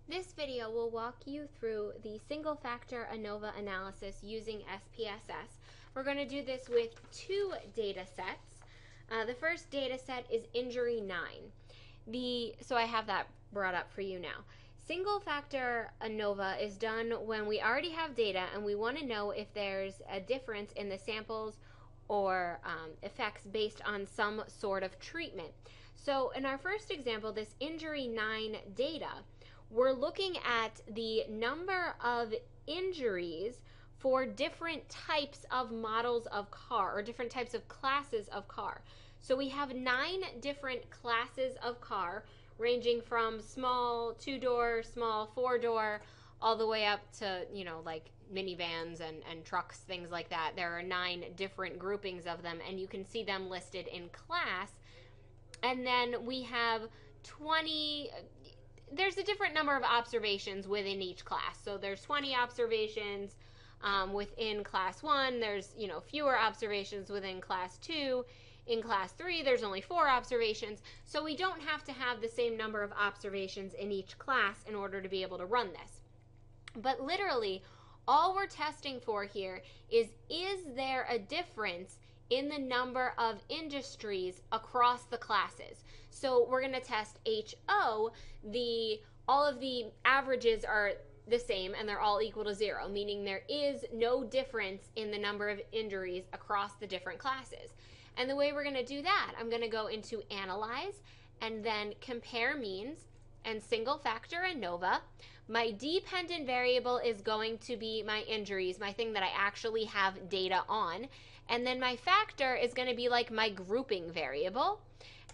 This video will walk you through the single factor ANOVA analysis using SPSS. We're going to do this with two data sets. The first data set is injury 9. So I have that brought up for you now. Single factor ANOVA is done when we already have data and we want to know if there's a difference in the samples or effects based on some sort of treatment. So in our first example, this injury 9 data, we're looking at the number of injuries for different types of models of car or different types of classes of car. So we have 9 different classes of car ranging from small 2-door, small 4-door, all the way up to, like minivans and trucks, things like that. There are 9 different groupings of them, and you can see them listed in class. And then we have 20, there's a different number of observations within each class. So there's 20 observations within class 1. There's, fewer observations within class 2. In class 3, there's only 4 observations. So we don't have to have the same number of observations in each class in order to be able to run this. But literally, all we're testing for here is there a difference in the number of industries across the classes? So we're going to test HO. All of the averages are the same and they're all equal to 0, meaning there is no difference in the number of injuries across the different classes. And the way we're going to do that, I'm going to go into Analyze and then Compare Means and Single Factor ANOVA. My dependent variable is going to be my injuries, my thing that I actually have data on. And then my factor is going to be like my grouping variable.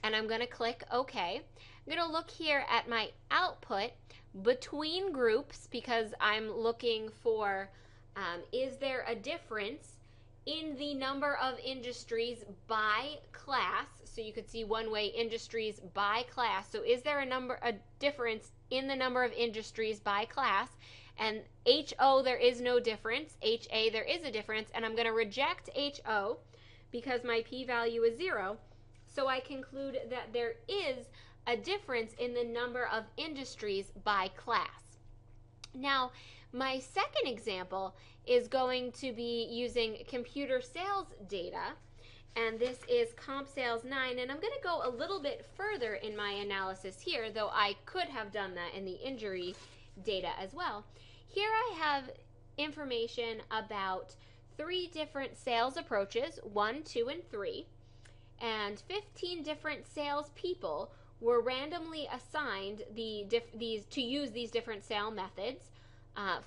And I'm going to click OK. I'm going to look here at my output between groups because I'm looking for is there a difference in the number of industries by class. So you could see one way industries by class. So is there a difference in the number of industries by class? And HO, there is no difference. HA, there is a difference. And I'm going to reject HO because my p-value is 0. So I conclude that there is a difference in the number of industries by class. Now, my second example is going to be using computer sales data. And this is Comp Sales 9. And I'm going to go a little bit further in my analysis here, though I could have done that in the injury data as well. Here I have information about 3 different sales approaches, 1, 2, and 3, and 15 different salespeople were randomly assigned to use these different sale methods.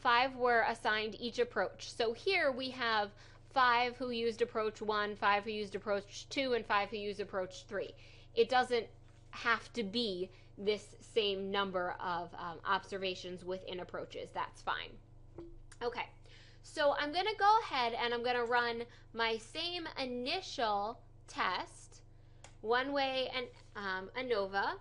5 were assigned each approach. So here we have 5 who used approach 1, 5 who used approach 2, and 5 who used approach 3. It doesn't have to be this same number of observations within approaches. That's fine. Okay, so I'm going to go ahead and I'm going to run my same initial test, one-way and ANOVA.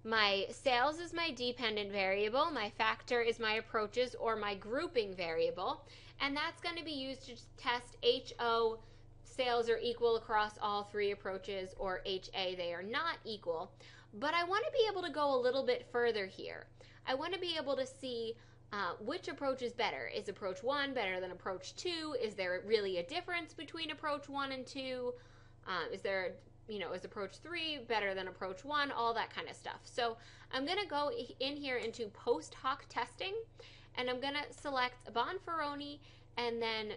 My sales is my dependent variable. My factor is my approaches or my grouping variable. And that's going to be used to test HO, sales are equal across all 3 approaches, or HA, they are not equal. But I want to be able to go a little bit further here. I want to be able to see which approach is better. Is approach 1 better than approach 2? Is there really a difference between approach 1 and 2? Is approach 3 better than approach 1? All that kind of stuff. So I'm going to go in here into post hoc testing, and I'm going to select Bonferroni and then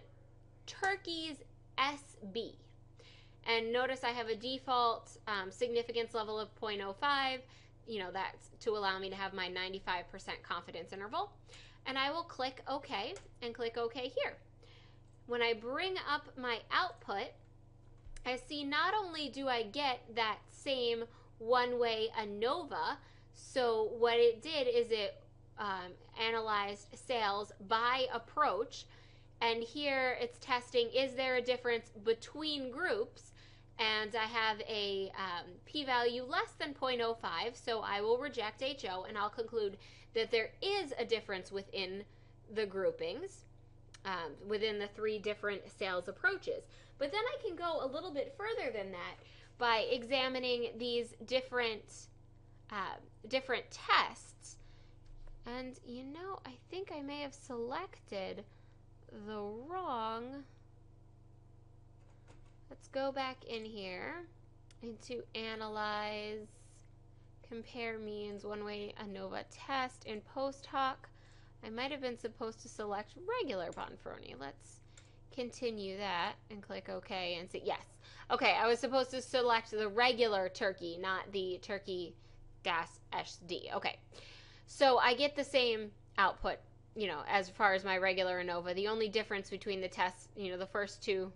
Turkey's SB. And notice I have a default significance level of 0.05. That's to allow me to have my 95% confidence interval. And I will click OK and click OK here. When I bring up my output, I see not only do I get that same one-way ANOVA, so what it did is it analyzed sales by approach, and here it's testing is there a difference between groups, and I have a p-value less than 0.05, so I will reject HO and I'll conclude that there is a difference within the groupings, within the 3 different sales approaches. But then I can go a little bit further than that by examining these different tests And you know, I think I may have selected the wrong. Let's go back in here into analyze, compare means, one way Anova test, in post hoc. I might have been supposed to select regular Bonferroni. Let's continue that and click OK and see. Yes. Okay, I was supposed to select the regular turkey, not the turkey -SD. Okay. So I get the same output, you know, as far as my regular Anova. The only difference between the tests, you know, the first two,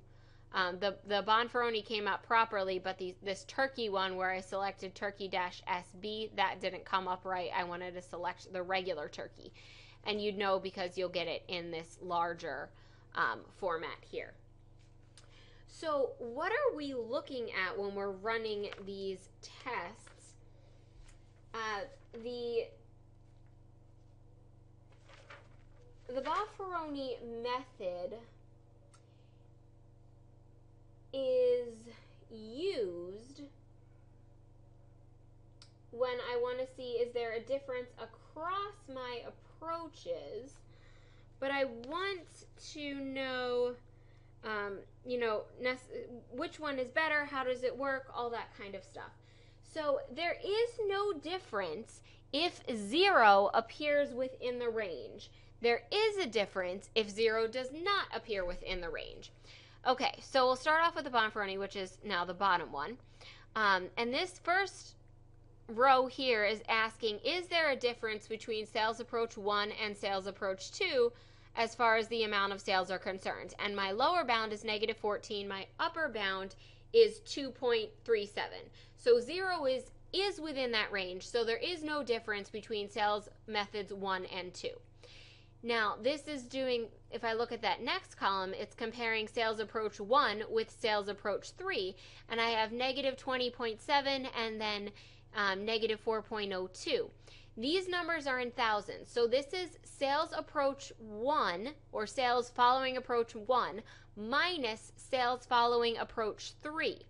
the Bonferroni came out properly, but this turkey one where I selected turkey-SB, that didn't come up right. I wanted to select the regular turkey. And you'd know because you'll get it in this larger format here. So what are we looking at when we're running these tests? The Bonferroni method is used when I want to see, is there a difference across my approaches, but I want to know, you know, which one is better, how does it work, all that kind of stuff. So there is no difference if 0 appears within the range. There is a difference if 0 does not appear within the range. Okay, so we'll start off with the Bonferroni, which is now the bottom one. And this first row here is asking, is there a difference between sales approach 1 and sales approach 2 as far as the amount of sales are concerned? And my lower bound is -14. My upper bound is 2.37. So 0 is within that range. So there is no difference between sales methods 1 and 2. Now, this is doing, if I look at that next column, it's comparing sales approach 1 with sales approach 3. And I have -20.7 and then -4.02. These numbers are in thousands. So this is sales approach 1, or sales following approach 1, minus sales following approach 3.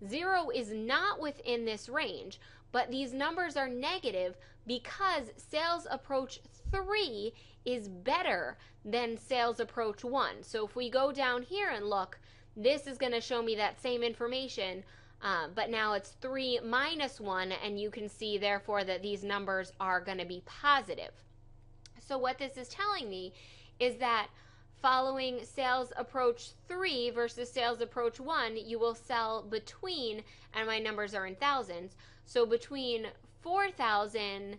0 is not within this range, but these numbers are negative because sales approach 3 is better than sales approach 1. So if we go down here and look, this is going to show me that same information, but now it's 3 minus 1, and you can see therefore that these numbers are going to be positive. So what this is telling me is that following sales approach 3 versus sales approach 1, you will sell between, and my numbers are in thousands, so between 4,000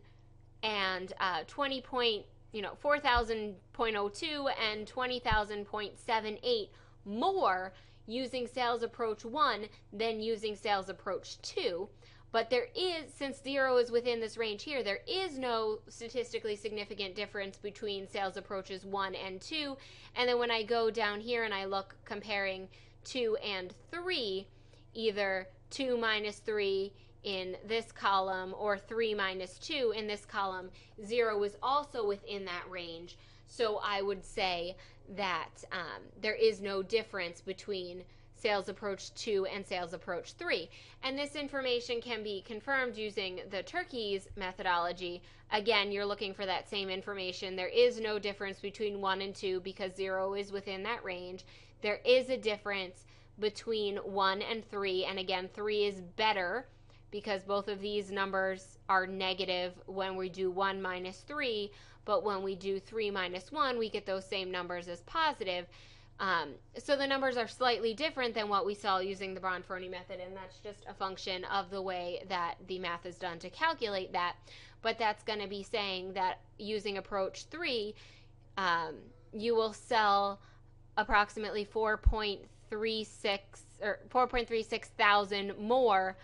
and 4,000.02 and 20,000.78 more using sales approach 1 than using sales approach 2. But there is, since 0 is within this range here, there is no statistically significant difference between sales approaches 1 and 2. And then when I go down here and I look comparing 2 and 3, either 2 minus 3 in this column or 3 minus 2 in this column, 0 is also within that range. So I would say that there is no difference between sales approach 2 and sales approach 3. And this information can be confirmed using the turkeys methodology. Again, you're looking for that same information. There is no difference between 1 and 2 because 0 is within that range. There is a difference between 1 and 3, and again, 3 is better because both of these numbers are negative when we do 1 minus 3, but when we do 3 minus 1, we get those same numbers as positive. So the numbers are slightly different than what we saw using the Bonferroni method, and that's just a function of the way that the math is done to calculate that. But that's going to be saying that using approach 3, you will sell approximately 4.36 thousand more,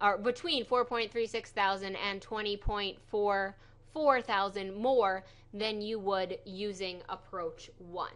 or between 4.36 thousand and 20.44 thousand more than you would using approach 1.